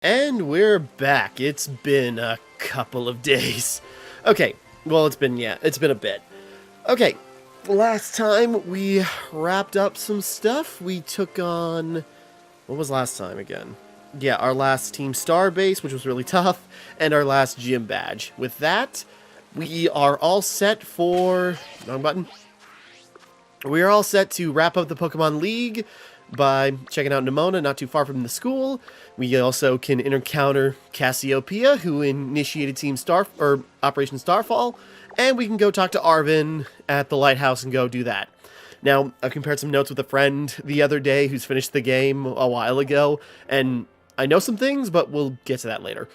And we're back. It's been a couple of days. Okay, well, it's been a bit. Okay, last time we wrapped up some stuff. We took on... What was last time again? Yeah, our last Team Star base, which was really tough, and our last gym badge. With that, we are all set for... Wrong button. We are all set to wrap up the Pokemon League by checking out Nimona, not too far from the school. We also can encounter Cassiopeia, who initiated Team Star or Operation Starfall, and we can go talk to Arvin at the lighthouse and go do that. Now, I compared some notes with a friend the other day who's finished the game a while ago, and I know some things, but we'll get to that later.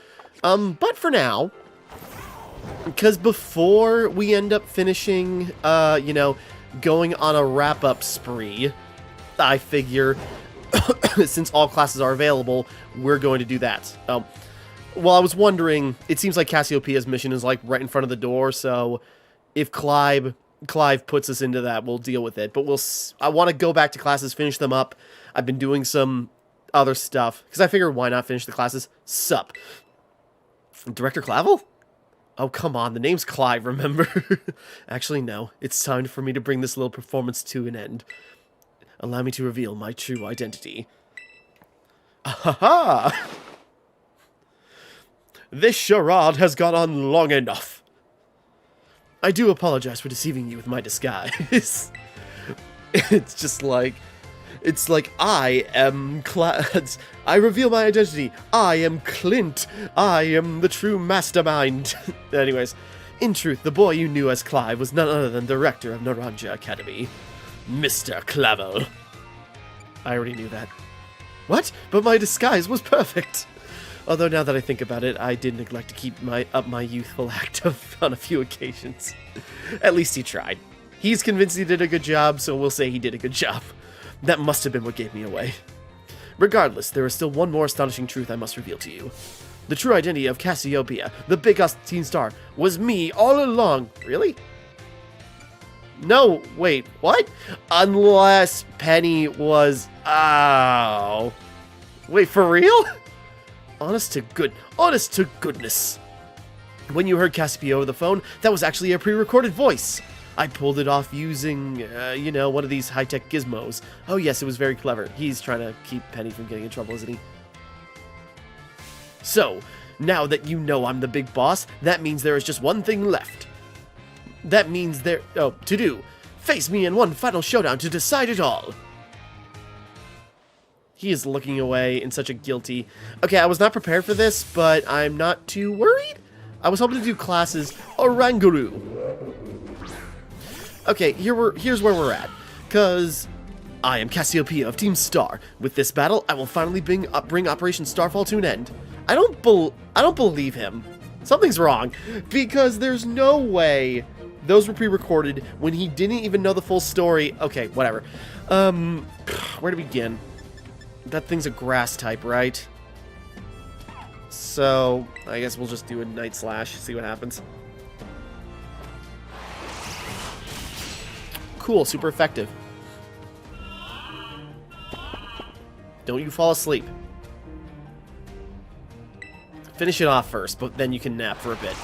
But for now, because before we end up finishing, going on a wrap-up spree, I figure, since all classes are available, we're going to do that. Well, I was wondering, it seems like Cassiopeia's mission is like right in front of the door, so if Clive puts us into that, we'll deal with it. But I want to go back to classes, finish them up. I've been doing some other stuff, because I figured why not finish the classes? Sup. Director Clavel? Oh, come on, the name's Clive, remember? Actually, no. It's time for me to bring this little performance to an end. Allow me to reveal my true identity. Ahaha! This charade has gone on long enough. I do apologize for deceiving you with my disguise. It's like I am I reveal my identity. I am Clint. I am the true mastermind. Anyways, in truth, the boy you knew as Clive was none other than the director of Naranja Academy. Mr. Clavel. I already knew that. What? But my disguise was perfect. Although now that I think about it, I did neglect to keep my youthful act on a few occasions. At least he tried. He's convinced he did a good job, so we'll say he did a good job. That must have been what gave me away. Regardless, there is still one more astonishing truth I must reveal to you. The true identity of Cassiopeia, the big Teen Star, was me all along. Really? No, wait, what? Unless Penny was... Oh. Wait, for real? Honest to goodness. When you heard Cassiopeia over the phone, that was actually a pre-recorded voice. I pulled it off using, one of these high-tech gizmos. Oh yes, it was very clever. He's trying to keep Penny from getting in trouble, isn't he? So, now that you know I'm the big boss, that means there is just one thing left. That means to do. Face me in one final showdown to decide it all. He is looking away in such a guilty... Okay, I was not prepared for this, but I'm not too worried. I was hoping to do classes Oranguru. Okay, here's where we're at. Because I am Cassiopeia of Team Star. With this battle, I will finally bring Operation Starfall to an end. I don't believe him. Something's wrong. Because there's no way... Those were pre-recorded when he didn't even know the full story. Okay, whatever. Where to begin? That thing's a grass type, right? So, I guess we'll just do a Night Slash, see what happens. Cool, super effective. Don't you fall asleep. Finish it off first, but then you can nap for a bit.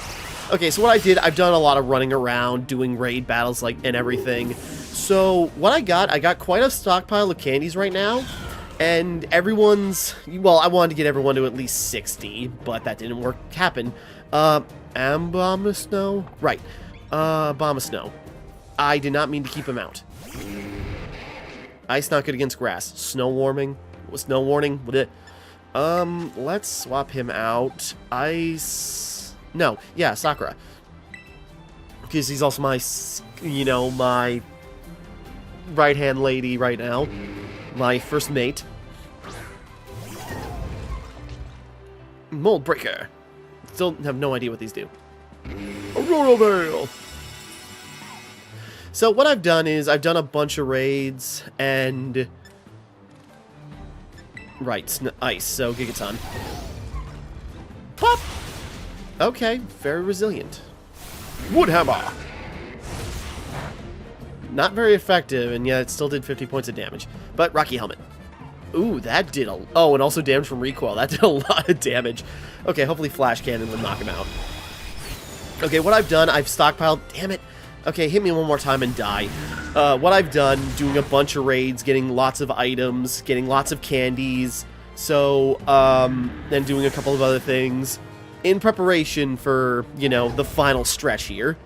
Okay, so what I did, I've done a lot of running around, doing raid battles and everything. So what I got quite a stockpile of candies right now. And everyone's, well, I wanted to get everyone to at least 60, but that didn't happen. Abomasnow? Right. Abomasnow. I did not mean to keep him out. Ice not good against grass. Snow warning? Let's swap him out. Ice... No, yeah, Sakura. Because he's also my, my right-hand lady right now. My first mate. Mold Breaker. Still have no idea what these do. Aurora Veil! So what I've done is, I've done a bunch of raids, and... Right, ice, so Gigaton. Pop! Okay, very resilient. Woodhammer! Not very effective, and yet it still did 50 points of damage. But Rocky Helmet. Ooh, that did a... Oh, and also damage from recoil. That did a lot of damage. Okay, hopefully Flash Cannon would knock him out. Okay, what I've done, I've stockpiled... Damn it. Okay, hit me one more time and die. What I've done, doing a bunch of raids, getting lots of items, getting lots of candies, so, then doing a couple of other things in preparation for, you know, the final stretch here.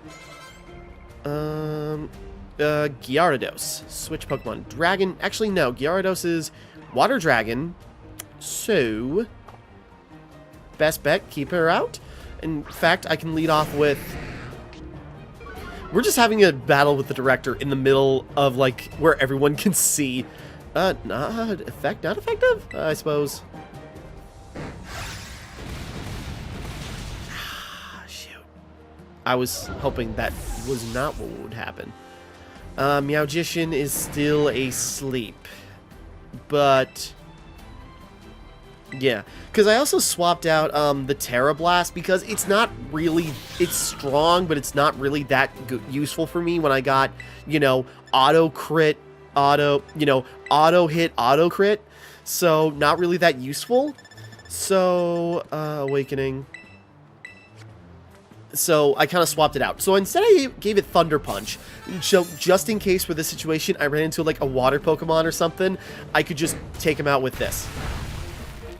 Gyarados. Switch Pokemon. Dragon. Actually, no. Gyarados is Water Dragon. So, best bet, keep her out. In fact, I can lead off with... We're just having a battle with the director in the middle of, like, where everyone can see. Not effective, I suppose. Shoot. I was hoping that was not what would happen. Meowgician is still asleep. But... yeah, because I also swapped out the Terra Blast because it's not really, it's strong, but it's not really that useful for me when I got, you know, auto crit, auto hit, auto crit, so not really that useful. So, Awakening. So I kind of swapped it out. So instead I gave it Thunder Punch. So just in case for this situation I ran into like a water Pokemon or something, I could just take him out with this.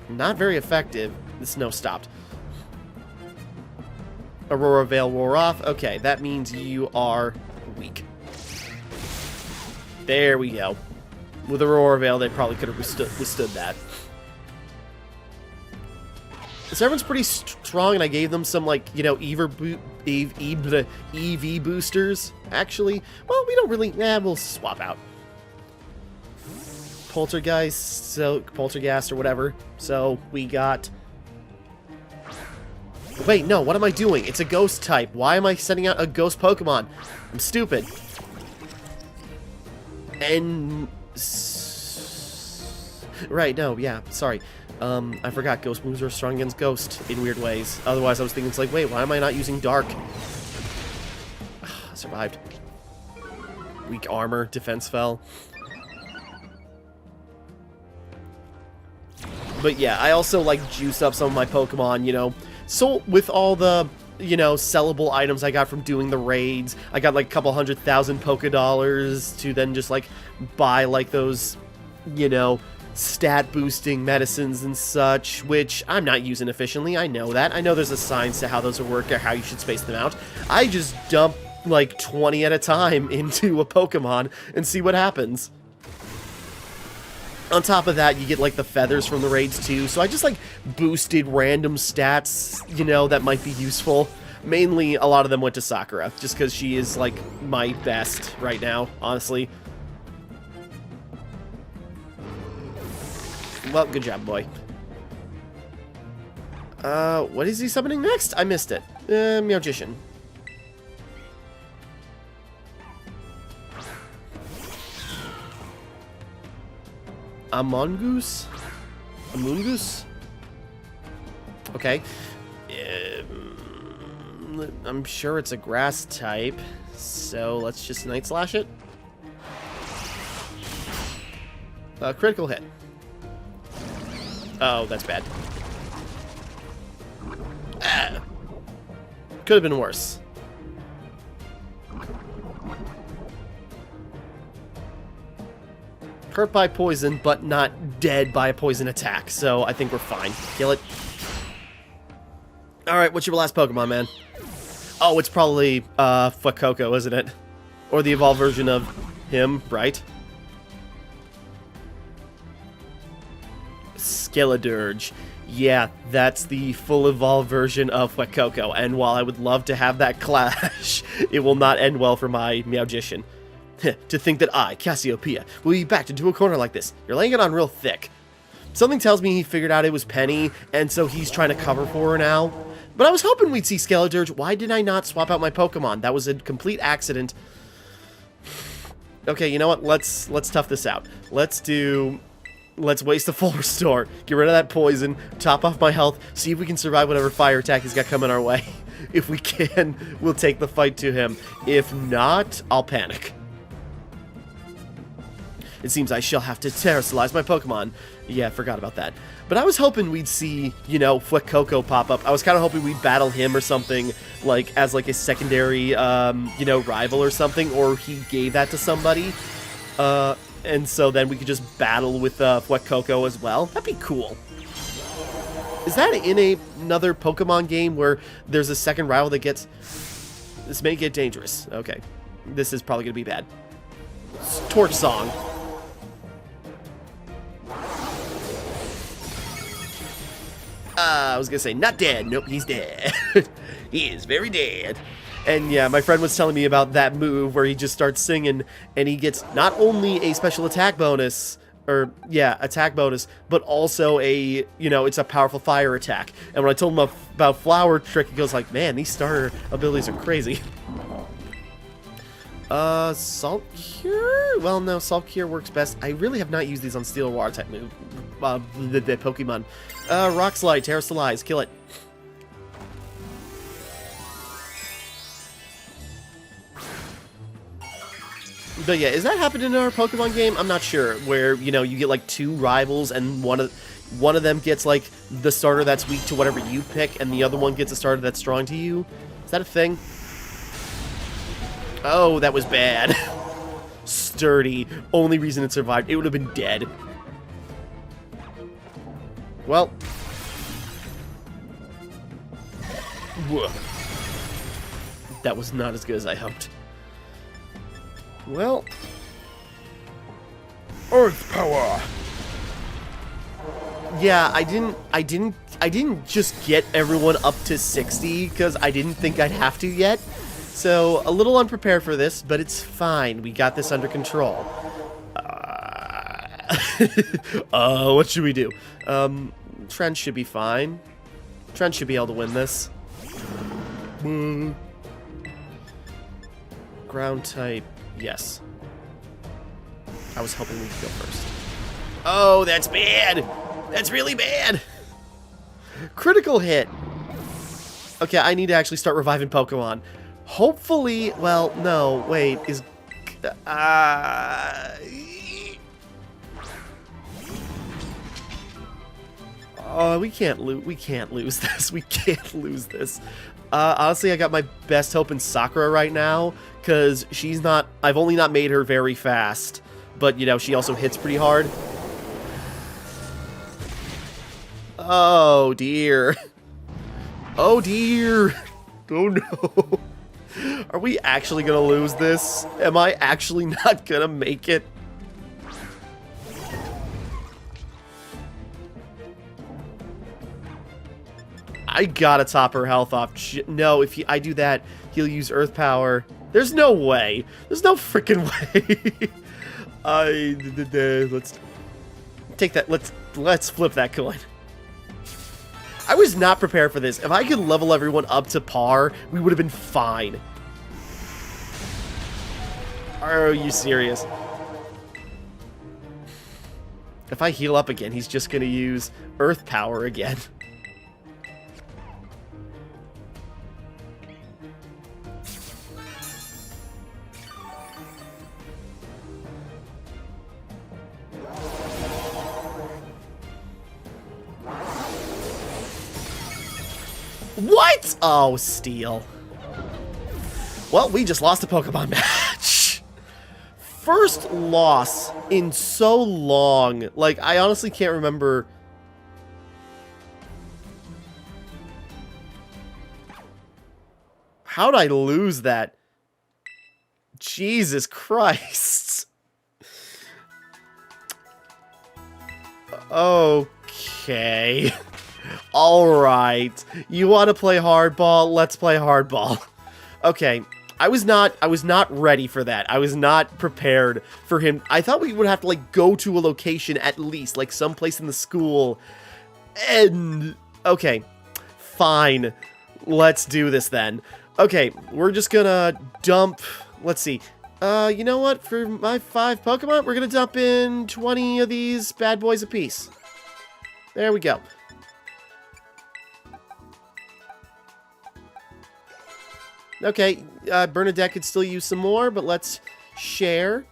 Not very effective. The snow stopped. Aurora Veil wore off. Okay, that means you are weak. There we go. With Aurora Veil, they probably could have withstood that. So everyone's pretty strong, and I gave them some, like, you know, EV boosters, actually. Well, we don't really... we'll swap out. Poltergeist or whatever. So we got... Wait, no, what am I doing? It's a ghost type. Why am I sending out a ghost Pokemon? I'm stupid. And... Right, no, yeah, sorry. I forgot ghost moves are strong against ghost in weird ways. Otherwise, I was thinking, it's like, wait, why am I not using dark? Survived. Weak armor, defense fell. But yeah, I also, like, juiced up some of my Pokemon, you know. So, with all the, you know, sellable items I got from doing the raids, I got, like, a couple 100,000 Pokédollars to then just, like, buy, like, those, you know, stat-boosting medicines and such, which I'm not using efficiently. I know that. I know there's a science to how those will work or how you should space them out. I just dump, like, 20 at a time into a Pokemon and see what happens. On top of that, you get, like, the feathers from the raids, too. So I just, like, boosted random stats, you know, that might be useful. Mainly, a lot of them went to Sakura, just because she is, like, my best right now, honestly. Well, good job, boy. What is he summoning next? I missed it. Meowgician. A mongoose? A moongoose? Okay. I'm sure it's a grass type, so let's just Night Slash it. Critical hit. Oh, that's bad. Could have been worse. Hurt by poison, but not dead by a poison attack, so I think we're fine. Kill it. Alright, what's your last Pokemon, man? Oh, it's probably, Fuecoco, isn't it? Or the evolved version of him, right? Skeledirge. Yeah, that's the full evolved version of Fuecoco, and while I would love to have that clash, it will not end well for my Meowgician. To think that I, Cassiopeia, will be backed into a corner like this. You're laying it on real thick. Something tells me he figured out it was Penny, and so he's trying to cover for her now. But I was hoping we'd see Skeledirge. Why did I not swap out my Pokemon? That was a complete accident. Okay, you know what? Let's tough this out. Let's waste a full restore. Get rid of that poison. Top off my health. See if we can survive whatever fire attack he's got coming our way. If we can, we'll take the fight to him. If not, I'll panic. It seems I shall have to terrestrialize my Pokemon. Yeah, forgot about that. But I was hoping we'd see, you know, Fuecoco pop up. I was kind of hoping we'd battle him or something, like, as, like, a secondary, you know, rival or something, or he gave that to somebody. And so then we could just battle with, Fuecoco as well. That'd be cool. Is that in another Pokemon game where there's a second rival that gets... This may get dangerous. Okay. This is probably going to be bad. Torch Song. I was going to say, not dead. Nope, he's dead. He is very dead. And yeah, my friend was telling me about that move where he just starts singing and he gets not only a special attack bonus, or yeah, attack bonus, but also a, you know, it's a powerful fire attack. And when I told him about Flower Trick, he goes like, man, these starter abilities are crazy. Salt Cure? Well, no, Salt Cure works best. I really have not used these on Steel or Water type move, the Pokemon. Rock Slide, Terrastalize, kill it. But yeah, is that happening in our Pokemon game? I'm not sure. Where, you know, you get like two rivals and one of them gets like the starter that's weak to whatever you pick, and the other one gets a starter that's strong to you. Is that a thing? Oh, that was bad. Sturdy. Only reason it survived. It would have been dead. Well. Whoa. That was not as good as I hoped. Well. Earth power. Yeah, I didn't just get everyone up to 60 because I didn't think I'd have to yet. So, a little unprepared for this, but it's fine. We got this under control. What should we do? Trent should be fine. Trent should be able to win this. Ground type, yes. I was hoping we could go first. Oh, that's bad! That's really bad! Critical hit! Okay, I need to actually start reviving Pokemon. Hopefully, well, no, wait, is... Oh, we can't lose this. We can't lose this. Honestly, I got my best hope in Sakura right now, because she's not... I've only not made her very fast, but, you know, she also hits pretty hard. Oh, dear. Oh, dear. Oh, no. Are we actually gonna lose this? Am I actually not gonna make it? I gotta top her health off. No, if I do that, he'll use Earth Power. There's no way. There's no freaking way. Let's take that. Let's flip that coin. I was not prepared for this. If I could level everyone up to par, we would have been fine. Are you serious? If I heal up again, he's just gonna use Earth Power again. What? Oh, Steel. Well, we just lost a Pokemon match. First loss in so long. Like, I honestly can't remember. How'd I lose that? Jesus Christ. Okay. Alright. You want to play hardball? Let's play hardball. Okay. I was not ready for that. I was not prepared for him. I thought we would have to, like, go to a location at least, like someplace in the school. And, okay. Fine. Let's do this then. Okay, we're just gonna dump, let's see. You know what? For my 5 Pokemon, we're gonna dump in 20 of these bad boys apiece. There we go. Okay, Bernadette could still use some more, but let's share.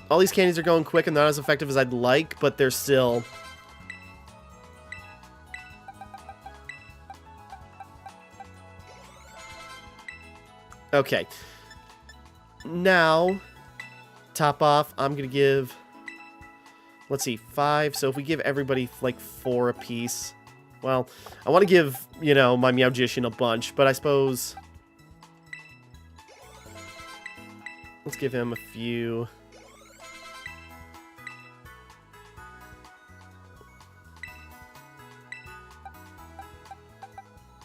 All these candies are going quick and not as effective as I'd like, but they're still... Okay. Now, top off, I'm going to give... Let's see, 5. So if we give everybody, like, 4 apiece... Well, I want to give, you know, my Meowgician a bunch, but I suppose... Let's give him a few...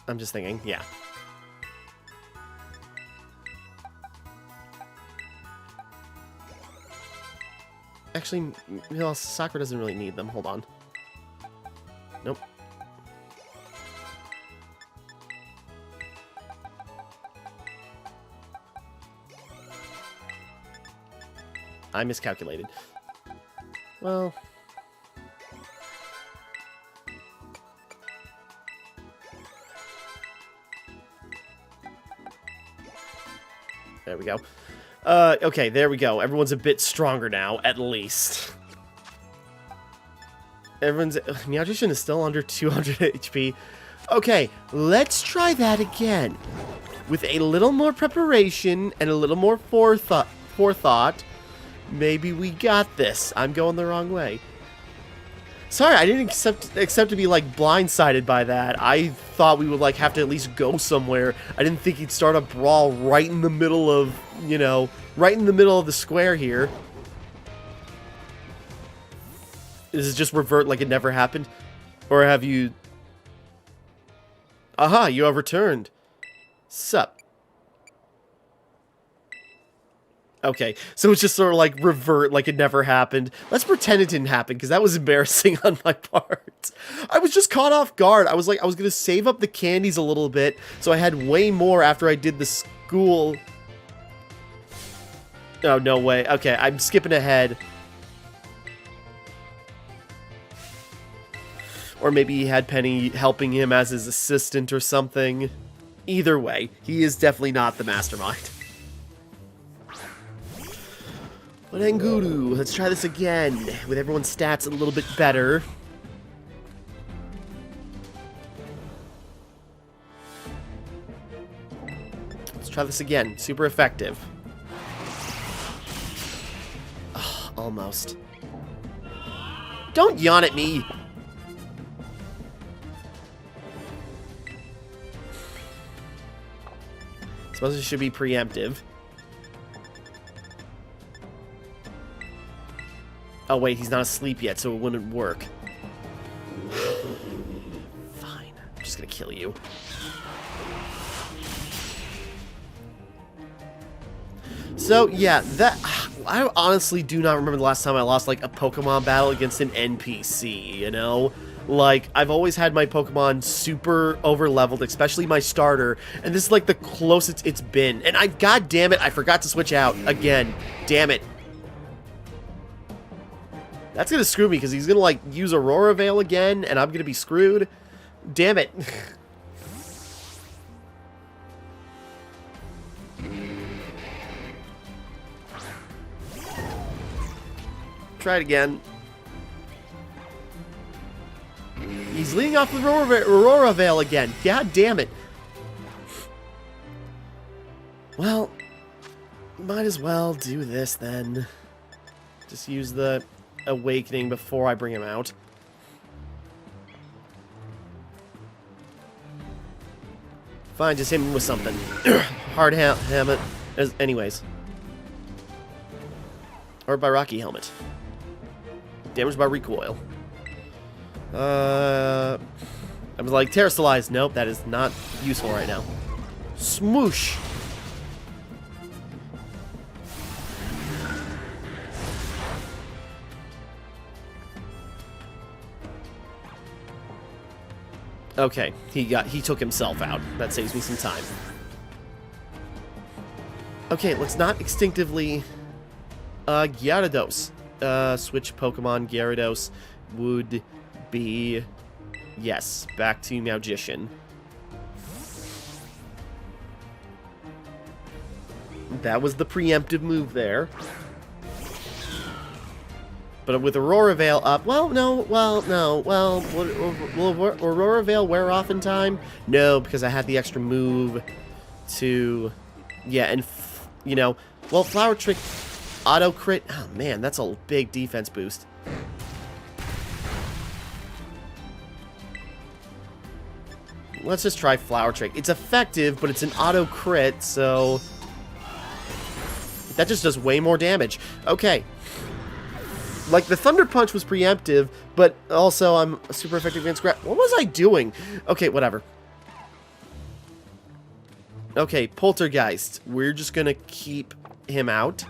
I'm just thinking, yeah. Actually, you know, Sakura doesn't really need them. Hold on. Nope. I miscalculated. Well... There we go. Okay, there we go. Everyone's a bit stronger now, at least. Meowgician is still under 200 HP. Okay, let's try that again. With a little more preparation and a little more forethought, maybe we got this. I'm going the wrong way. Sorry, I didn't accept to be, like, blindsided by that. I thought we would, like, have to at least go somewhere. I didn't think he'd start a brawl right in the middle of, you know, right in the middle of the square here. Does it just revert like it never happened? Or have you... Aha, you have returned. Sup. Okay, so it's just sort of like revert like it never happened. Let's pretend it didn't happen, because that was embarrassing on my part. I was just caught off guard. I was like, I was going to save up the candies a little bit, so I had way more after I did the school. Oh, no way. Okay, I'm skipping ahead. Or maybe he had Penny helping him as his assistant or something. Either way, he is definitely not the mastermind. But Enguru, let's try this again, with everyone's stats a little bit better. Let's try this again, super effective. Oh, almost. Don't yawn at me! Suppose it should be preemptive. Oh wait, he's not asleep yet, so it wouldn't work. Fine, I'm just gonna kill you. So yeah, that I honestly do not remember the last time I lost like a Pokemon battle against an NPC, you know? Like, I've always had my Pokemon super over-leveled, especially my starter, and this is like the closest it's been. And god damn it, I forgot to switch out again. Damn it. That's gonna screw me, because he's gonna, like, use Aurora Veil again, and I'm gonna be screwed. Damn it. Try it again. He's leading off with Aurora Veil again. God damn it. Well, might as well do this then. Just use the Awakening before I bring him out. Fine, just hit him with something. Hard helmet. Anyways. Or by Rocky Helmet. Damage by recoil. I was like, Terrasilize. Nope, that is not useful right now. Smoosh. Okay, he took himself out. That saves me some time. Okay, let's not instinctively Gyarados. Switch Pokemon. Gyarados would be, yes, back to Meowgician. That was the preemptive move there. But with Aurora Veil up, well, no, will Aurora Veil wear off in time? No, because I had the extra move to, yeah, and, you know, well, Flower Trick auto crit, oh man, that's a big defense boost. Let's just try Flower Trick. It's effective, but it's an auto crit, so that just does way more damage. Okay. Like, the Thunder Punch was preemptive, but also I'm super effective against Grab. What was I doing? Okay, whatever. Okay, Poltergeist. We're just gonna keep him out.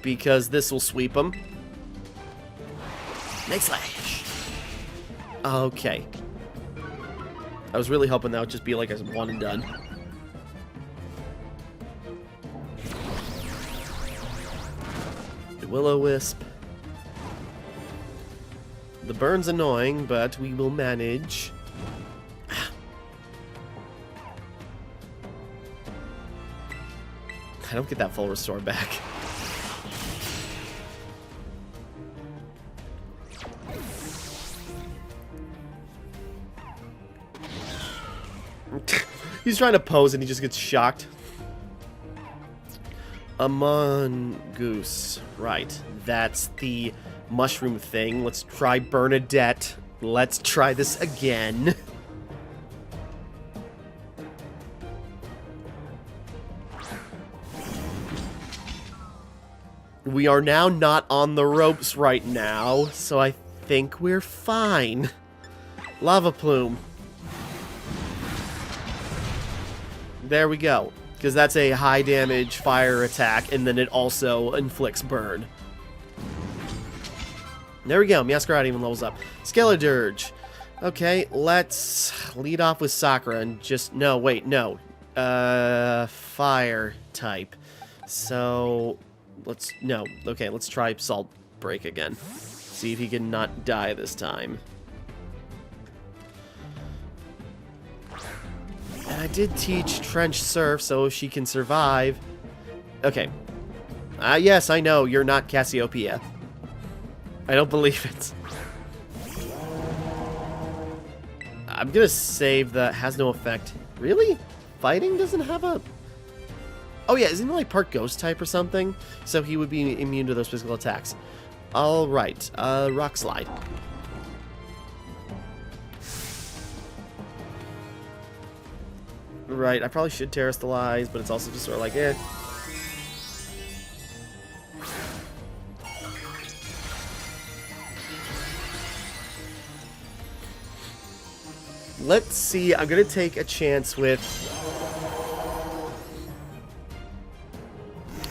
Because this will sweep him. Next slash. Okay. I was really hoping that would just be like a one and done. Will-O-Wisp. The burn's annoying, but we will manage. I don't get that full restore back. He's trying to pose and he just gets shocked. A mongoose. Right. That's the mushroom thing. Let's try Bernadette. Let's try this again. We are now not on the ropes right now, so I think we're fine. Lava Plume. There we go. Because that's a high damage fire attack, and then it also inflicts burn. There we go. Masquerade even levels up. Skeledirge. Okay, let's lead off with Sakura and just... No, wait, no. Fire type. So, let's... No. Okay, let's try Salt Break again. See if he can not die this time. And I did teach Trench Surf so she can survive. Okay. Yes, I know, you're not Cassiopeia. I don't believe it. I'm gonna save the has no effect. Really? Fighting doesn't have a... Oh yeah, isn't he like part ghost type or something? So he would be immune to those physical attacks. Alright, Rock Slide. Right, I probably should Terrastalize, but it's also just sort of like, eh. Let's see, I'm going to take a chance with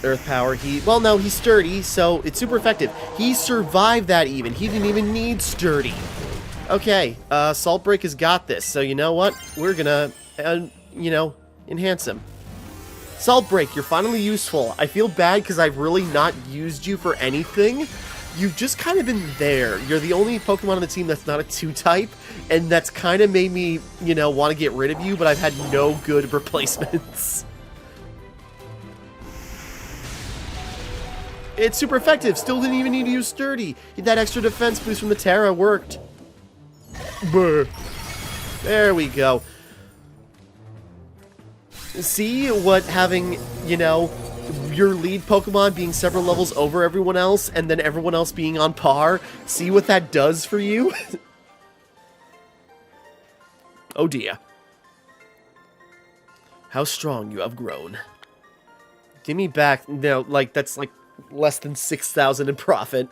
Earth Power. Well, no, he's sturdy, so it's super effective. He survived that even. He didn't even need sturdy. Okay, Salt Break has got this, so you know what? We're going to... you know, enhance him. Salt Break, you're finally useful. I feel bad because I've really not used you for anything. You've just kind of been there. You're the only Pokemon on the team that's not a 2-type, and that's kind of made me, you know, want to get rid of you, but I've had no good replacements. It's super effective. Still didn't even need to use Sturdy. That extra defense boost from the Terra worked. Brr. There we go. See what having, you know, your lead Pokemon being several levels over everyone else and then everyone else being on par? See what that does for you? Oh dear. How strong you have grown. Give me back, no, like, that's like less than 6,000 in profit.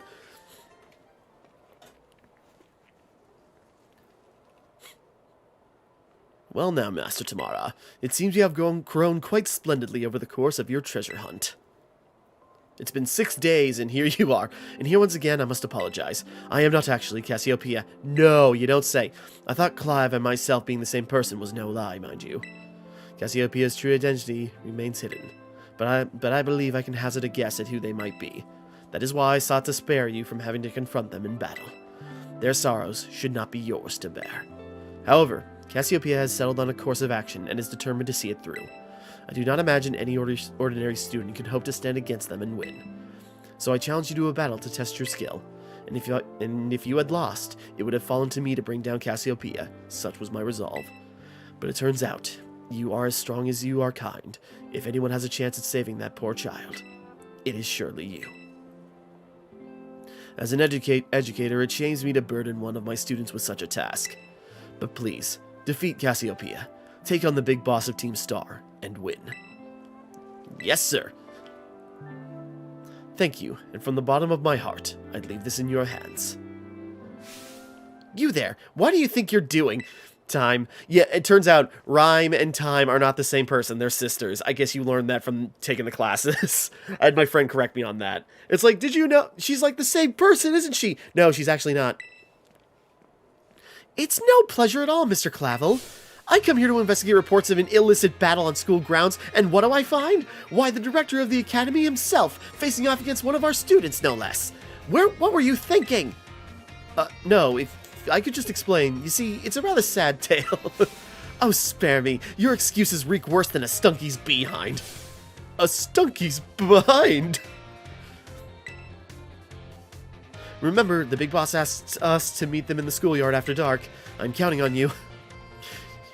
Well now, Master Timmara, it seems you have grown quite splendidly over the course of your treasure hunt. It's been 6 days, and here you are. And here once again, I must apologize. I am not actually Cassiopeia. No, you don't say. I thought Clive and myself being the same person was no lie, mind you. Cassiopeia's true identity remains hidden. But I believe I can hazard a guess at who they might be. That is why I sought to spare you from having to confront them in battle. Their sorrows should not be yours to bear. However, Cassiopeia has settled on a course of action and is determined to see it through. I do not imagine any ordinary student can hope to stand against them and win. So I challenge you to a battle to test your skill. And if you had lost, it would have fallen to me to bring down Cassiopeia. Such was my resolve. But it turns out, you are as strong as you are kind. If anyone has a chance at saving that poor child, it is surely you. As an educator, it shames me to burden one of my students with such a task. But please, defeat Cassiopeia, take on the big boss of Team Star, and win. Yes, sir. Thank you, and from the bottom of my heart, I'd leave this in your hands. You there, what do you think you're doing? Time. Yeah, it turns out Rhyme and Time are not the same person. They're sisters. I guess you learned that from taking the classes. I had my friend correct me on that. It's like, did you know? She's like the same person, isn't she? No, she's actually not. It's no pleasure at all, Mr. Clavel. I come here to investigate reports of an illicit battle on school grounds, and what do I find? Why, the director of the academy himself, facing off against one of our students, no less. What were you thinking? No, if I could just explain. You see, it's a rather sad tale. Oh, spare me. Your excuses reek worse than a stunky's behind. A stunky's behind? Remember, the big boss asked us to meet them in the schoolyard after dark. I'm counting on you.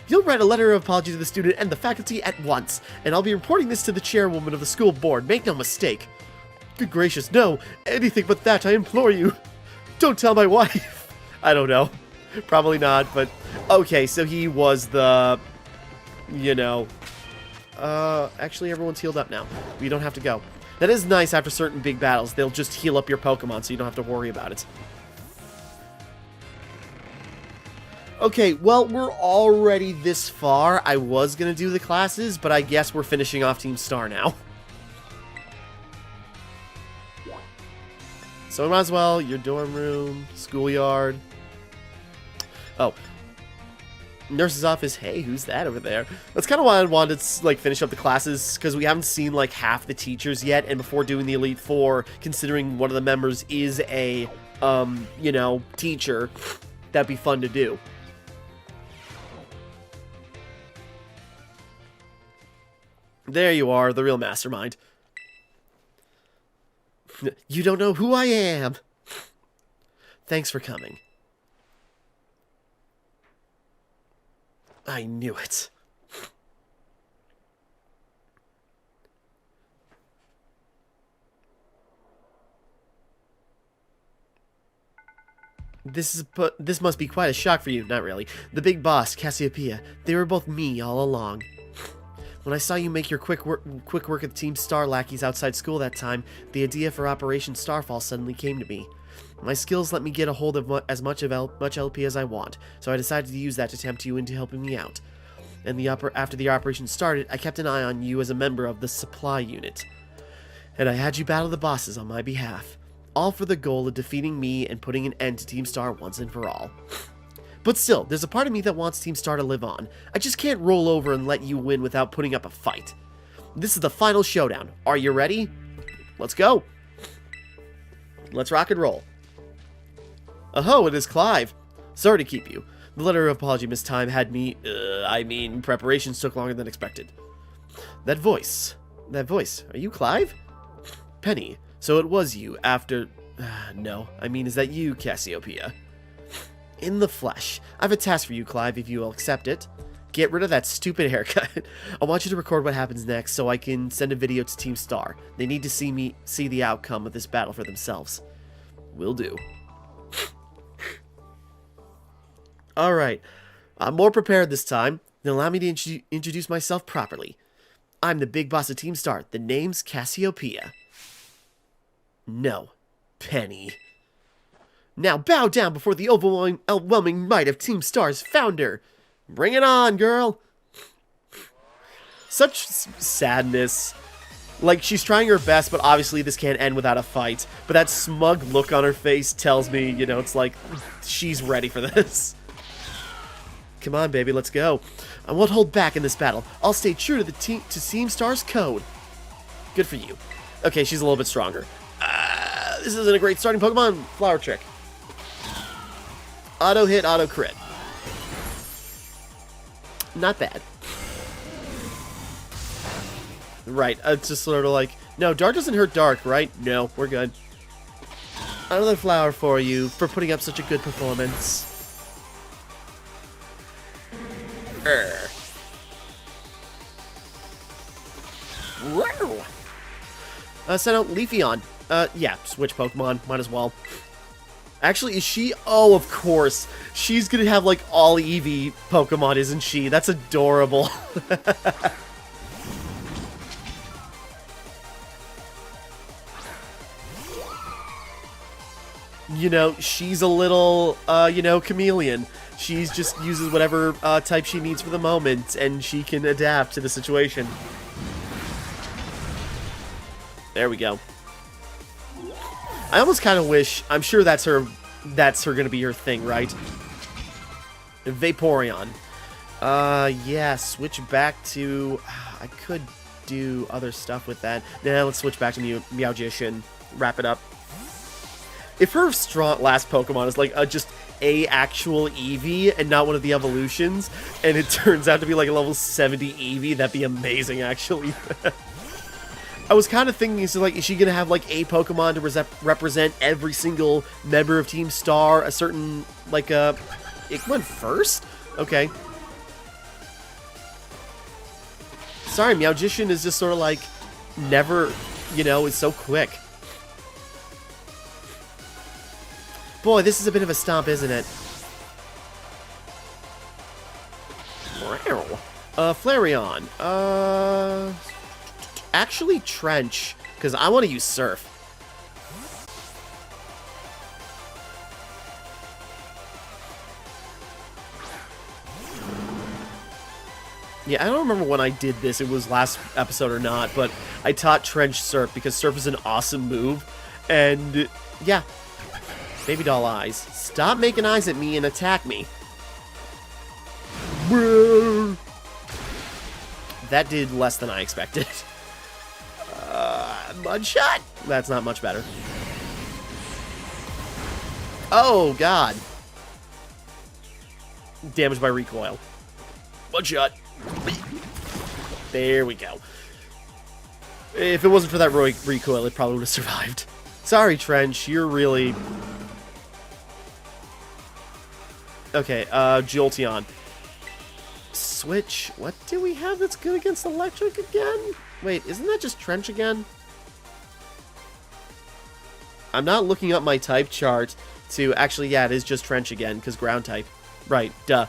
You'll write a letter of apology to the student and the faculty at once, and I'll be reporting this to the chairwoman of the school board. Make no mistake. Good gracious, no. Anything but that, I implore you. Don't tell my wife. I don't know. Probably not, but... Okay, so he was the... You know... Actually, everyone's healed up now. We don't have to go. That is nice after certain big battles. They'll just heal up your Pokemon, so you don't have to worry about it. Okay, well, we're already this far. I was going to do the classes, but I guess we're finishing off Team Star now. So we might as well, your dorm room, schoolyard. Oh. Nurse's office. Hey, who's that over there? That's kind of why I wanted to, like, finish up the classes, because we haven't seen, like, half the teachers yet, and before doing the Elite Four, considering one of the members is a, you know, teacher, that'd be fun to do. There you are, the real mastermind. You don't know who I am. Thanks for coming. I knew it. This must be quite a shock for you. Not really. The big boss, Cassiopeia, they were both me all along. When I saw you make your quick work of Team Star lackeys outside school that time, the idea for Operation Starfall suddenly came to me. My skills let me get a hold of as much LP as I want, so I decided to use that to tempt you into helping me out. And after the operation started, I kept an eye on you as a member of the supply unit. And I had you battle the bosses on my behalf, all for the goal of defeating me and putting an end to Team Star once and for all. But still, there's a part of me that wants Team Star to live on. I just can't roll over and let you win without putting up a fight. This is the final showdown. Are you ready? Let's go. Let's rock and roll. Oh, it is Clive. Sorry to keep you. The letter of apology Miss Time had me, preparations took longer than expected. That voice, are you Clive? Penny, so it was you after, no, is that you, Cassiopeia? In the flesh. I have a task for you, Clive, if you will accept it. Get rid of that stupid haircut. I want you to record what happens next so I can send a video to Team Star. They need to see the outcome of this battle for themselves. Will do. Alright. I'm more prepared this time. Then allow me to introduce myself properly. I'm the big boss of Team Star. The name's Cassiopeia. No. Penny. Now bow down before the overwhelming might of Team Star's founder. Bring it on, girl. Such sadness. Like, she's trying her best, but obviously this can't end without a fight. But that smug look on her face tells me, you know, it's like, she's ready for this. Come on, baby, let's go. I won't hold back in this battle. I'll stay true to Team Star's code. Good for you. Okay, she's a little bit stronger. This isn't a great starting Pokemon. Flower Trick. Auto hit, auto crit. Not bad. Right, it's just sort of like, no, dark doesn't hurt dark, right? No, we're good. Another flower for you for putting up such a good performance. Send out Leafeon. Yeah, switch Pokemon. Might as well. Actually, is she? Oh, of course. She's gonna have, like, all Eevee Pokemon, isn't she? That's adorable. You know, she's a little, you know, chameleon. She's just uses whatever type she needs for the moment, and she can adapt to the situation. There we go. I almost kind of wish, I'm sure that's her gonna be her thing, right? Vaporeon. Yeah, switch back to, I could do other stuff with that. Nah, let's switch back to Meowgician. Wrap it up. If her strong last Pokemon is like just a actual Eevee and not one of the evolutions, and it turns out to be like a level 70 Eevee, that'd be amazing, actually. I was kind of thinking, so like, is she gonna have like a Pokemon to represent every single member of Team Star? A certain like it went first? Okay. Sorry, Meowgician is just sort of like never, you know, is so quick. Boy, this is a bit of a stomp, isn't it? Flareon. Actually, Trench, because I want to use Surf. Yeah, I don't remember when I did this, it was last episode or not, but I taught Trench Surf because Surf is an awesome move, and yeah. Baby doll eyes. Stop making eyes at me and attack me. That did less than I expected. Mud shot. That's not much better. Oh, God. Damage by recoil. Mud shot. There we go. If it wasn't for that recoil, it probably would have survived. Sorry, Trench. You're really... Okay, Jolteon. Switch. What do we have that's good against electric again? Wait, isn't that just Trench again? I'm not looking up my type chart to... Actually, yeah, it is just Trench again, because ground type. Right, duh.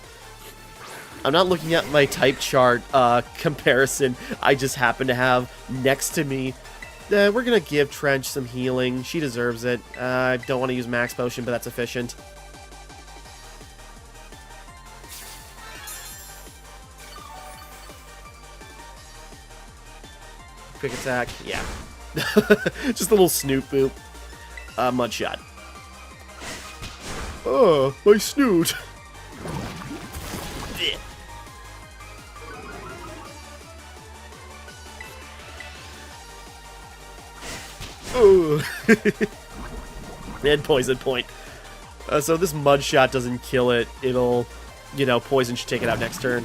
I'm not looking at my type chart comparison I just happen to have next to me. We're gonna give Trench some healing. She deserves it. I don't want to use Max Potion, but that's efficient. Quick attack, yeah. Just a little snoot boop. Mud shot. Oh, my snoot. Oh. And poison point. So this mud shot doesn't kill it. It'll, you know, poison should take it out next turn.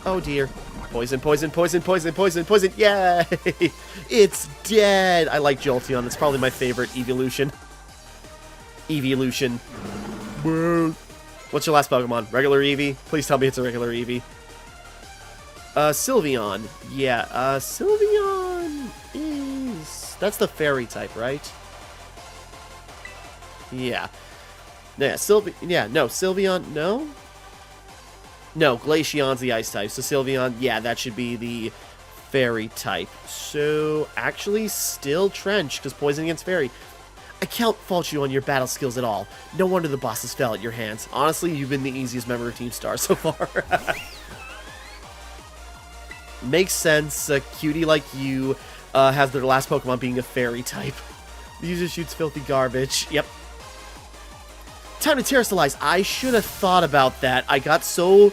Oh dear. Poison, poison, poison, poison, poison, poison. Yay! It's dead! I like Jolteon. That's probably my favorite evolution. Evolution. What's your last Pokemon? Regular Eevee? Please tell me it's a regular Eevee. Sylveon. Yeah, Sylveon is... That's the fairy type, right? Yeah. Yeah, Sylveon, no? No, Glaceon's the ice type, so Sylveon, yeah, that should be the fairy type. So, actually, still Trench, because poison against fairy. I can't fault you on your battle skills at all. No wonder the bosses fell at your hands. Honestly, you've been the easiest member of Team Star so far. Makes sense, a cutie like you has their last Pokemon being a fairy type. The user shoots filthy garbage. Yep. Time to terrestrialize. I should have thought about that. I got so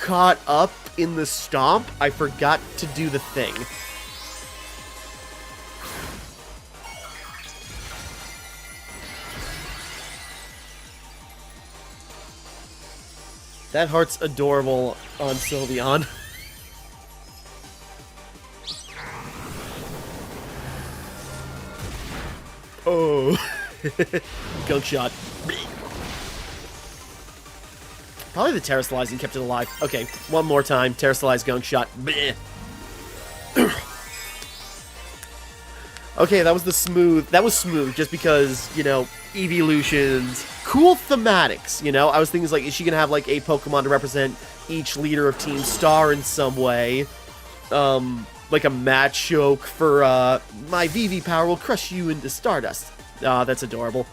caught up in the stomp, I forgot to do the thing. That heart's adorable on Sylveon. Oh. Gunk shot. Probably the Terrasalizing kept it alive. Okay, one more time. Terrasalize Gunk shot. Okay, that was the smooth. That was smooth just because, you know, evolutions. Cool thematics, you know? I was thinking, like, is she going to have, like, a Pokemon to represent each leader of Team Star in some way? Like a Machoke for, my VV power will crush you into stardust. That's adorable.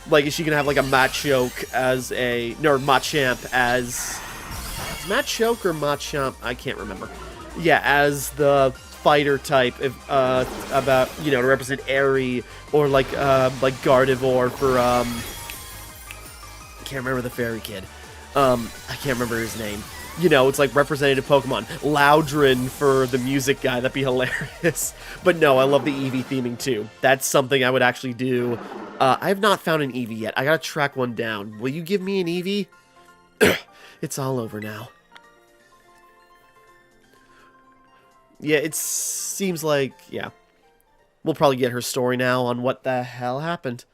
Like, is she going to have, like, a Machoke as a... No, Machamp as... Is Machoke or Machamp? I can't remember. Yeah, as the fighter type, if, about, you know, to represent Airy, or, like Gardevoir for, I can't remember the fairy kid. I can't remember his name. You know, it's like representative Pokemon. Loudron for the music guy. That'd be hilarious. But no, I love the Eevee theming too. That's something I would actually do. I have not found an Eevee yet. I gotta track one down. Will you give me an Eevee? It's all over now. Yeah, it seems like, yeah. We'll probably get her story now on what the hell happened.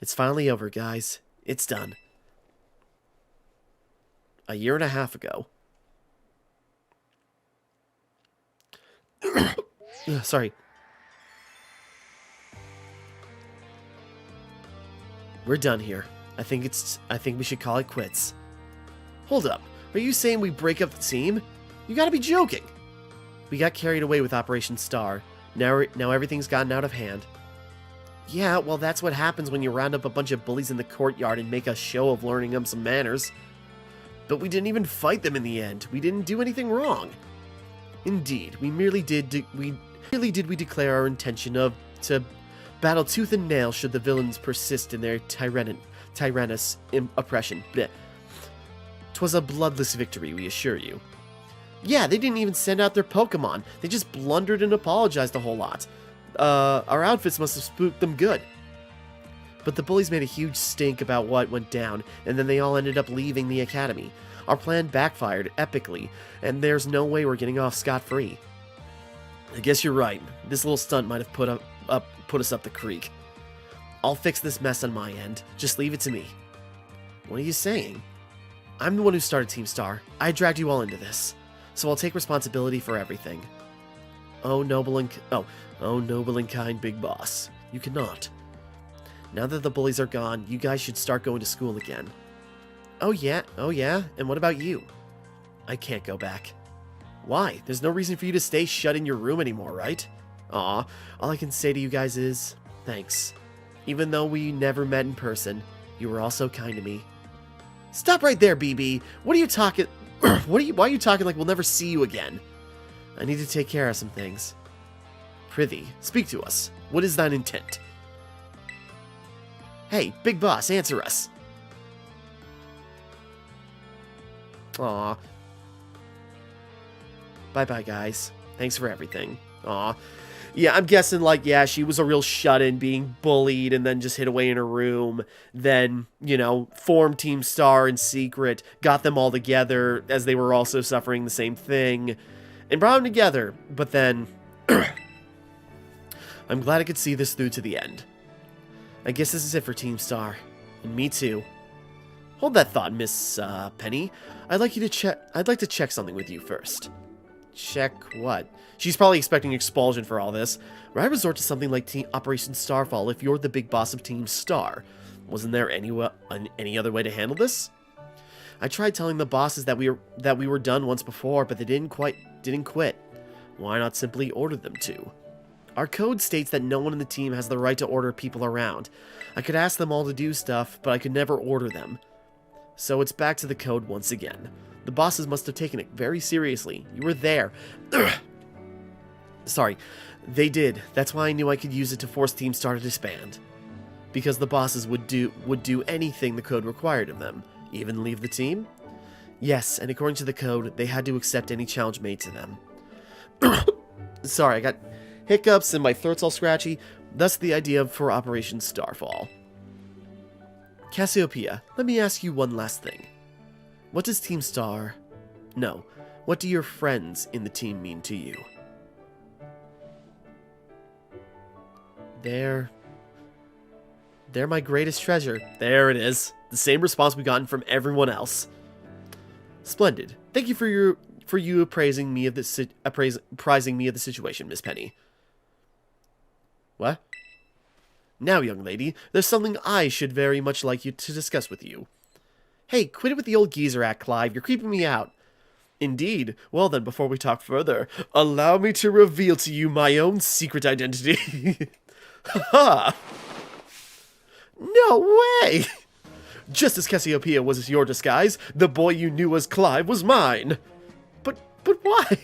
It's finally over, guys. It's done. A year and a half ago. Sorry. We're done here. I think we should call it quits. Hold up. Are you saying we break up the team? You gotta be joking. We got carried away with Operation Star. Now everything's gotten out of hand. Yeah, well, that's what happens when you round up a bunch of bullies in the courtyard and make a show of learning them some manners. But we didn't even fight them in the end. We didn't do anything wrong. Indeed, we declare our intention to battle tooth and nail should the villains persist in their tyrannous oppression. Blech. 'Twas a bloodless victory, we assure you. Yeah, they didn't even send out their Pokemon. They just blundered and apologized a whole lot. Our outfits must have spooked them good. But the bullies made a huge stink about what went down, and then they all ended up leaving the academy. Our plan backfired epically, and there's no way we're getting off scot-free. I guess you're right. This little stunt might have put us up the creek. I'll fix this mess on my end. Just leave it to me. What are you saying? I'm the one who started Team Star. I dragged you all into this, so I'll take responsibility for everything. Oh noble and kind big boss, you cannot. Now that the bullies are gone, you guys should start going to school again. Oh yeah, and what about you? I can't go back. Why? There's no reason for you to stay shut in your room anymore, right? Aw, all I can say to you guys is, thanks. Even though we never met in person, you were all so kind to me. Stop right there, BB! What are you talking... why are you talking like we'll never see you again? I need to take care of some things. Prithee, speak to us. What is thine intent? Hey, big boss, answer us. Aw. Bye-bye, guys. Thanks for everything. Aw. Yeah, I'm guessing, like, yeah, she was a real shut-in, being bullied, and then just hid away in her room. Then, you know, formed Team Star in secret, got them all together, as they were also suffering the same thing, and brought them together. But then... I'm glad I could see this through to the end. I guess this is it for Team Star. And me too. Hold that thought, Miss, Penny. I'd like to check something with you first. Check what? She's probably expecting expulsion for all this. Would I resort to something like Operation Starfall if you're the big boss of Team Star? Wasn't there any other way to handle this? I tried telling the bosses that we were done once before, but they didn't quit. Why not simply order them to? Our code states that no one in the team has the right to order people around. I could ask them all to do stuff, but I could never order them. So it's back to the code once again. The bosses must have taken it very seriously. You were there. Sorry, they did. That's why I knew I could use it to force Team Star to disband. Because the bosses would do anything the code required of them. Even leave the team? Yes, and according to the code, they had to accept any challenge made to them. Sorry, I got hiccups and my throat's all scratchy. Thus the idea for Operation Starfall. Cassiopeia, let me ask you one last thing. What does Team Star... No, what do your friends in the team mean to you? They're my greatest treasure. There it is. The same response we've gotten from everyone else. Splendid. Thank you for you apprising me of the situation, Miss Penny. What? Now, young lady, there's something I should very much like you to discuss with you. Hey, quit it with the old geezer act, Clive. You're creeping me out. Indeed. Well then, before we talk further, allow me to reveal to you my own secret identity. Ha! No way! Just as Cassiopeia was your disguise, the boy you knew as Clive was mine. But why?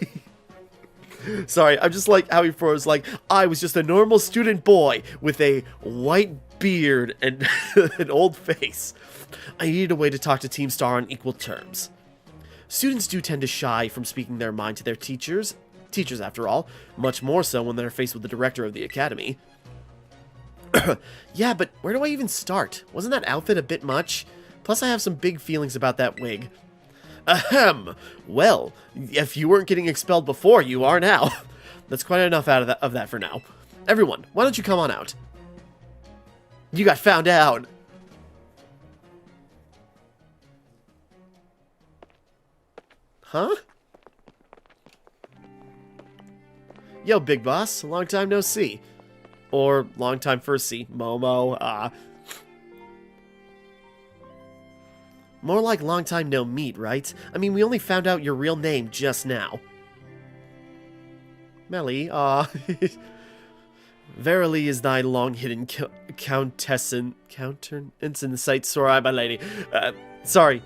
Sorry, I'm just like how he froze, like, I was just a normal student boy with a white beard and an old face. I needed a way to talk to Team Star on equal terms. Students do tend to shy from speaking their mind to their teachers, after all, much more so when they're faced with the director of the academy. Yeah, but where do I even start? Wasn't that outfit a bit much? Plus I have some big feelings about that wig. Ahem! Well, if you weren't getting expelled before, you are now. That's quite enough out of that for now. Everyone, why don't you come on out? You got found out! Huh? Yo, big boss. Long time no see. Or long time first see. Momo. More like long time no meet, right? I mean, we only found out your real name just now. Melly, Verily is thy long-hidden countenance in sight, sorry, my lady. Sorry.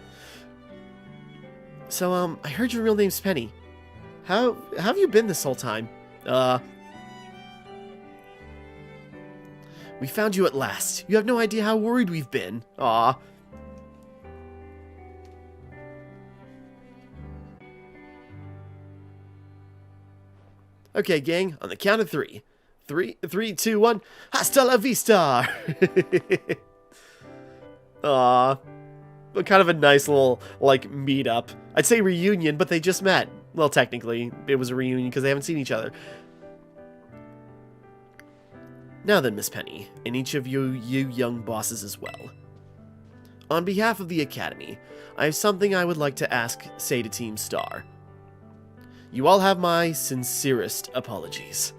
So, I heard your real name's Penny. How have you been this whole time? We found you at last. You have no idea how worried we've been. Aw. Okay, gang, on the count of 3. 3, 2, 1. Hasta la vista! Aw. Kind of a nice little, like, meet-up. I'd say reunion, but they just met. Well, technically, it was a reunion because they haven't seen each other. Now then, Miss Penny, and each of you young bosses as well. On behalf of the Academy, I have something I would like to say to Team Star. You all have my sincerest apologies.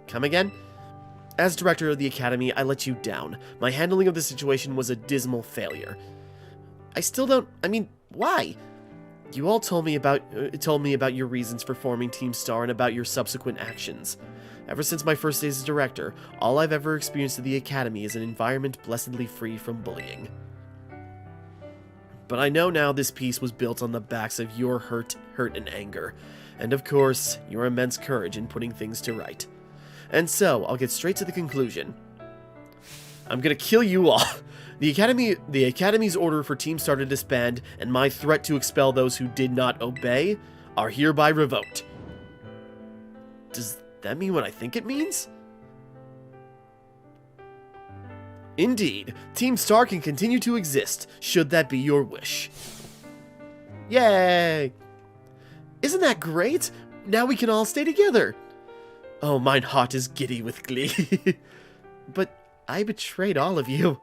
Come again? As director of the Academy, I let you down. My handling of the situation was a dismal failure. I still don't... I mean, why? You all told me about your reasons for forming Team Star and about your subsequent actions. Ever since my first days as director, all I've ever experienced at the Academy is an environment blessedly free from bullying. But I know now this piece was built on the backs of your hurt and anger, and of course, your immense courage in putting things to right. And so, I'll get straight to the conclusion. I'm gonna kill you all. The Academy's order for Team Star to disband and my threat to expel those who did not obey are hereby revoked. Does that mean what I think it means? Indeed, Team Star can continue to exist, should that be your wish. Yay! Isn't that great? Now we can all stay together. Oh, mine heart is giddy with glee. But I betrayed all of you.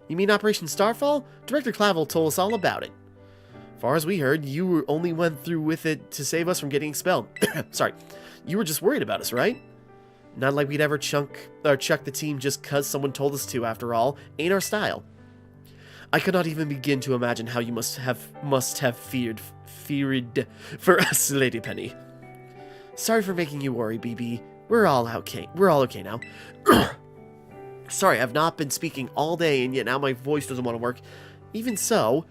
You mean Operation Starfall? Director Clavel told us all about it. Far as we heard, you only went through with it to save us from getting expelled. Sorry. You were just worried about us, right? Not like we'd ever chuck the team just cause someone told us to, after all. Ain't our style. I could not even begin to imagine how you must have feared for us, Lady Penny. Sorry for making you worry, BB. We're all okay now. Sorry, I've not been speaking all day, and yet now my voice doesn't want to work. Even so...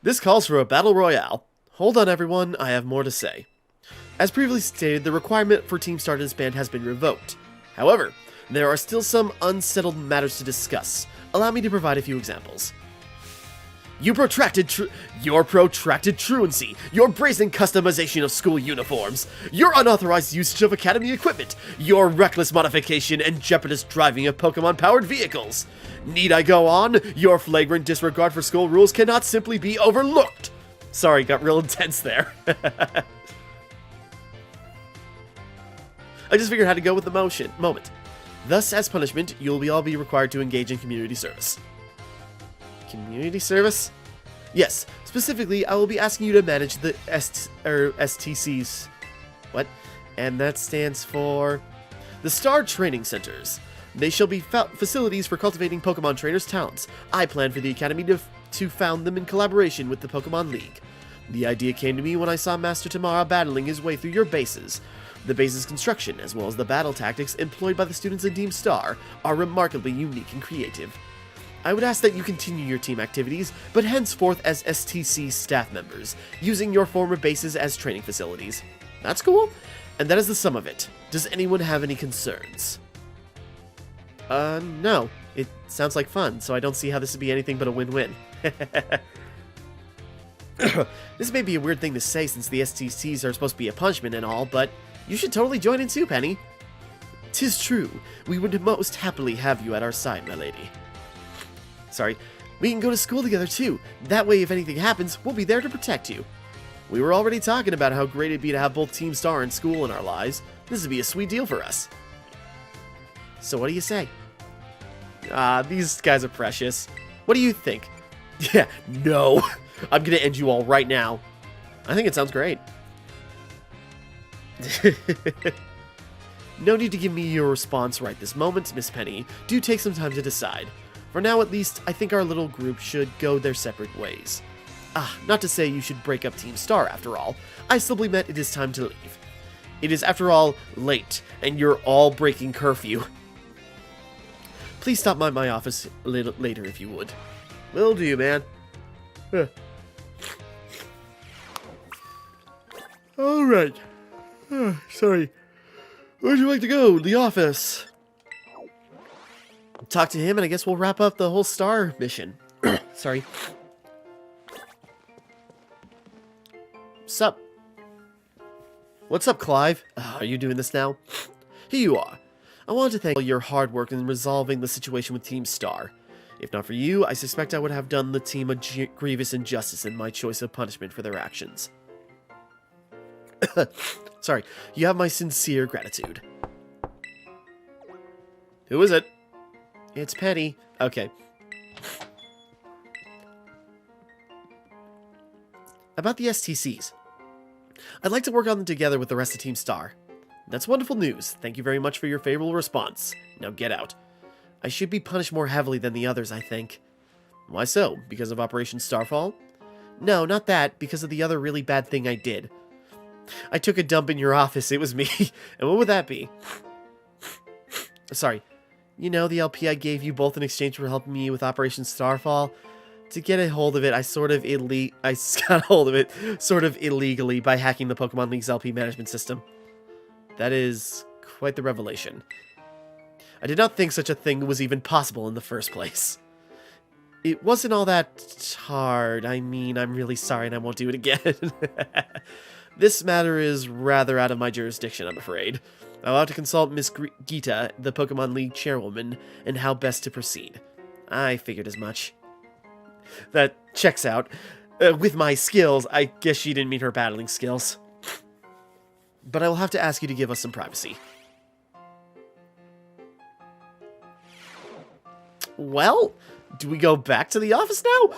This calls for a battle royale. Hold on, everyone, I have more to say. As previously stated, the requirement for Team Star to disband has been revoked. However, there are still some unsettled matters to discuss. Allow me to provide a few examples. Your protracted truancy, your brazen customization of school uniforms, your unauthorized usage of academy equipment, your reckless modification and jeopardous driving of Pokemon-powered vehicles. Need I go on? Your flagrant disregard for school rules cannot simply be overlooked. Sorry, got real intense there. I just figured how to go with the moment. Thus, as punishment, you'll all be required to engage in community service. Community service? Yes, specifically, I will be asking you to manage the STCs. What? And that stands for the Star Training Centers. They shall be facilities for cultivating Pokemon trainers' talents. I plan for the Academy to found them in collaboration with the Pokemon League. The idea came to me when I saw Master Timmara battling his way through your bases. The base's construction, as well as the battle tactics employed by the students in Team Star, are remarkably unique and creative. I would ask that you continue your team activities, but henceforth as STC staff members, using your former bases as training facilities. That's cool, and that is the sum of it. Does anyone have any concerns? No. It sounds like fun, so I don't see how this would be anything but a win-win. This may be a weird thing to say since the STCs are supposed to be a punishment and all, but you should totally join in too, Penny. 'Tis true. We would most happily have you at our side, my lady. Sorry. We can go to school together too. That way, if anything happens, we'll be there to protect you. We were already talking about how great it'd be to have both Team Star and school in our lives. This would be a sweet deal for us. So what do you say? These guys are precious. What do you think? Yeah, no. I'm gonna end you all right now. I think it sounds great. No need to give me your response right this moment, Miss Penny. Do take some time to decide. For now, at least, I think our little group should go their separate ways. Not to say you should break up Team Star, after all. I simply meant it is time to leave. It is, after all, late, and you're all breaking curfew. Please stop by my office a little later if you would. Will do, man. Alright. Sorry. Where'd you like to go? The office. Talk to him, and I guess we'll wrap up the whole Star mission. Sorry. Sup? What's up, Clive? Are you doing this now? Here you are. I want to thank your hard work in resolving the situation with Team Star. If not for you, I suspect I would have done the team a grievous injustice in my choice of punishment for their actions. Sorry, you have my sincere gratitude. Who is it? It's Penny. Okay. About the STCs. I'd like to work on them together with the rest of Team Star. That's wonderful news. Thank you very much for your favorable response. Now get out. I should be punished more heavily than the others, I think. Why so? Because of Operation Starfall? No, not that. Because of the other really bad thing I did. I took a dump in your office. It was me. And what would that be? Sorry. You know, the LP I gave you both in exchange for helping me with Operation Starfall? To get a hold of it, I got hold of it sort of illegally by hacking the Pokemon League's LP management system. That is quite the revelation. I did not think such a thing was even possible in the first place. It wasn't all that hard. I mean, I'm really sorry and I won't do it again. This matter is rather out of my jurisdiction, I'm afraid. I'll have to consult Miss Gita, the Pokemon League chairwoman, and how best to proceed. I figured as much. That checks out. With my skills, I guess she didn't mean her battling skills. But I will have to ask you to give us some privacy. Well, do we go back to the office now?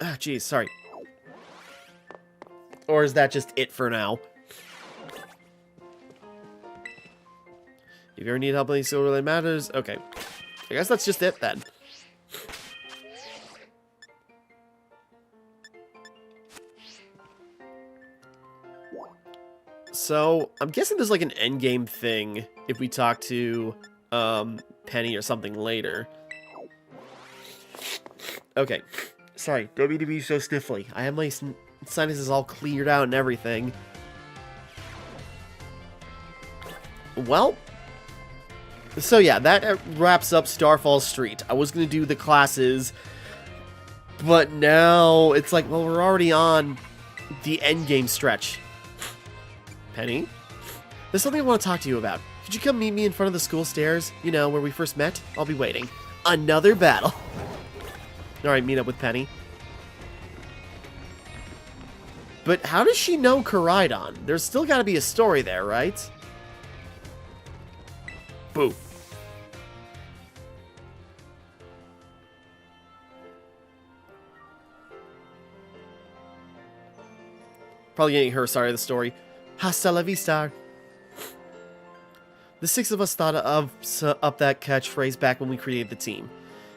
Ah, geez, sorry. Or is that just it for now? If you ever need help with any skill-related matters, okay. I guess that's just it then. So, I'm guessing there's like an endgame thing if we talk to Penny or something later. Okay. Sorry, don't mean to be so sniffly. I have my sinuses all cleared out and everything. Well, so yeah, that wraps up Starfall Street. I was going to do the classes But now it's like, well, we're already on the end game stretch. Penny, there's something I want to talk to you about. Could you come meet me in front of the school stairs? You know, where we first met? I'll be waiting. Another battle. Alright, meet up with Penny. But how does she know Koraidon? There's still got to be a story there, right? Boo. Probably getting her side of the story. Hasta la vista. The six of us thought up that catchphrase back when we created the team.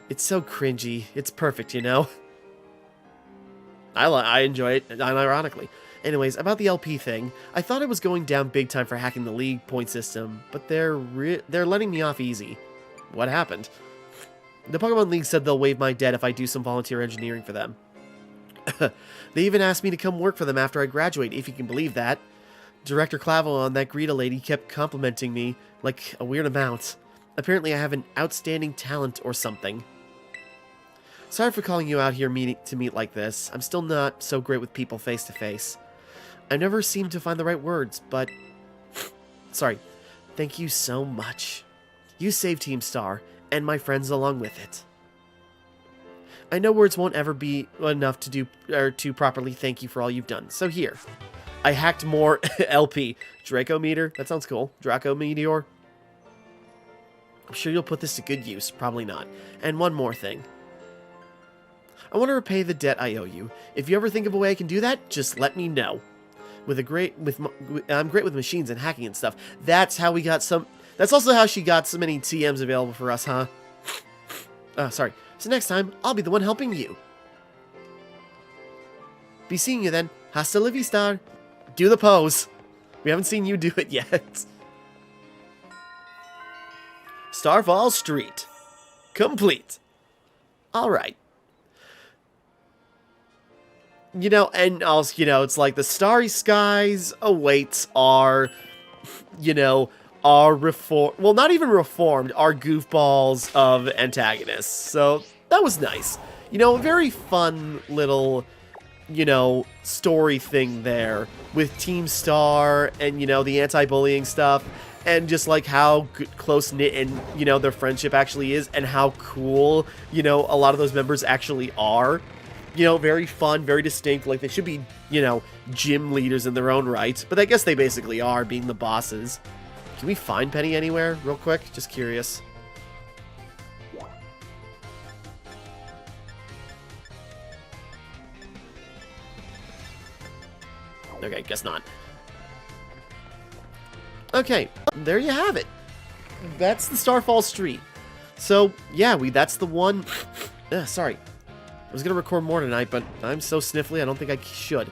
It's so cringy. It's perfect, you know? I enjoy it, unironically. Anyways, about the LP thing, I thought it was going down big time for hacking the league point system, but they're letting me off easy. What happened? The Pokemon League said they'll waive my debt if I do some volunteer engineering for them. They even asked me to come work for them after I graduate, if you can believe that. Director Clavel and that Greta lady kept complimenting me like a weird amount. Apparently I have an outstanding talent or something. Sorry for calling you out here to meet like this. I'm still not so great with people face to face. I never seem to find the right words, but... Sorry. Thank you so much. You saved Team Star, and my friends along with it. I know words won't ever be enough to properly thank you for all you've done, so here. I hacked more LP. Draco Meteor? That sounds cool. Draco Meteor? I'm sure you'll put this to good use. Probably not. And one more thing. I want to repay the debt I owe you. If you ever think of a way I can do that, just let me know. I'm great with machines and hacking and stuff. That's how we got some... That's also how she got so many TMs available for us, huh? Sorry. So next time, I'll be the one helping you. Be seeing you then. Hasta la vista. Do the pose. We haven't seen you do it yet. Starfall Street. Complete. Alright. You know, and also, you know, it's like the starry skies awaits our, you know, our well, not even reformed, our goofballs of antagonists. So, that was nice. You know, a very fun little, you know, story thing there with Team Star and, you know, the anti-bullying stuff and just like how close-knit and, you know, their friendship actually is and how cool, you know, a lot of those members actually are. You know, very fun, very distinct, like they should be, you know, gym leaders in their own right, but I guess they basically are, being the bosses. Can we find Penny anywhere, real quick? Just curious. Okay, guess not. Okay, there you have it. That's the Starfall Street. So, yeah, that's the one... sorry. I was going to record more tonight, but I'm so sniffly, I don't think I should.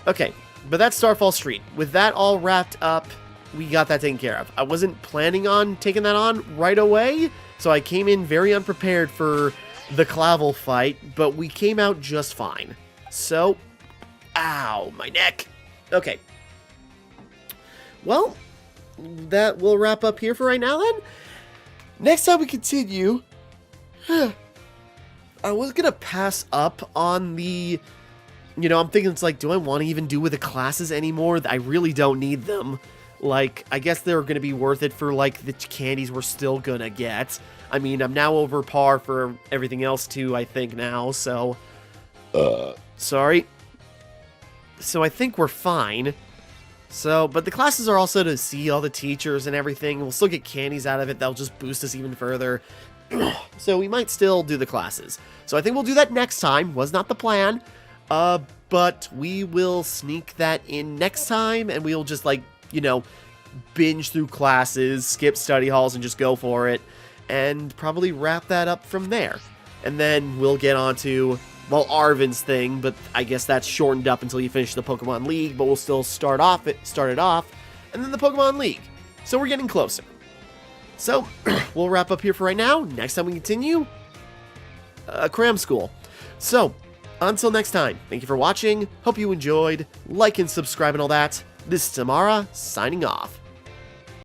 Okay, but that's Starfall Street. With that all wrapped up, we got that taken care of. I wasn't planning on taking that on right away, so I came in very unprepared for the Clavel fight, but we came out just fine. So, ow, my neck. Okay. Well, that will wrap up here for right now then. Next time we continue... I was going to pass up on the, you know, I'm thinking it's like, do I want to even do with the classes anymore? I really don't need them. Like, I guess they're going to be worth it for, like, the candies we're still going to get. I mean, I'm now over par for everything else, too, I think now, so... Sorry. So I think we're fine. So, but the classes are also to see all the teachers and everything. We'll still get candies out of it. That'll just boost us even further. So we might still do the classes. So I think we'll do that next time. Was not the plan. But we will sneak that in next time. And we'll just, like, you know, binge through classes, skip study halls, and just go for it. And probably wrap that up from there. And then we'll get on to, well, Arvin's thing. But I guess that's shortened up until you finish the Pokemon League. But we'll still start it off. And then the Pokemon League. So we're getting closer. So, we'll wrap up here for right now. Next time we continue, Cram School. So, until next time, thank you for watching. Hope you enjoyed. Like and subscribe and all that. This is Timmara, signing off.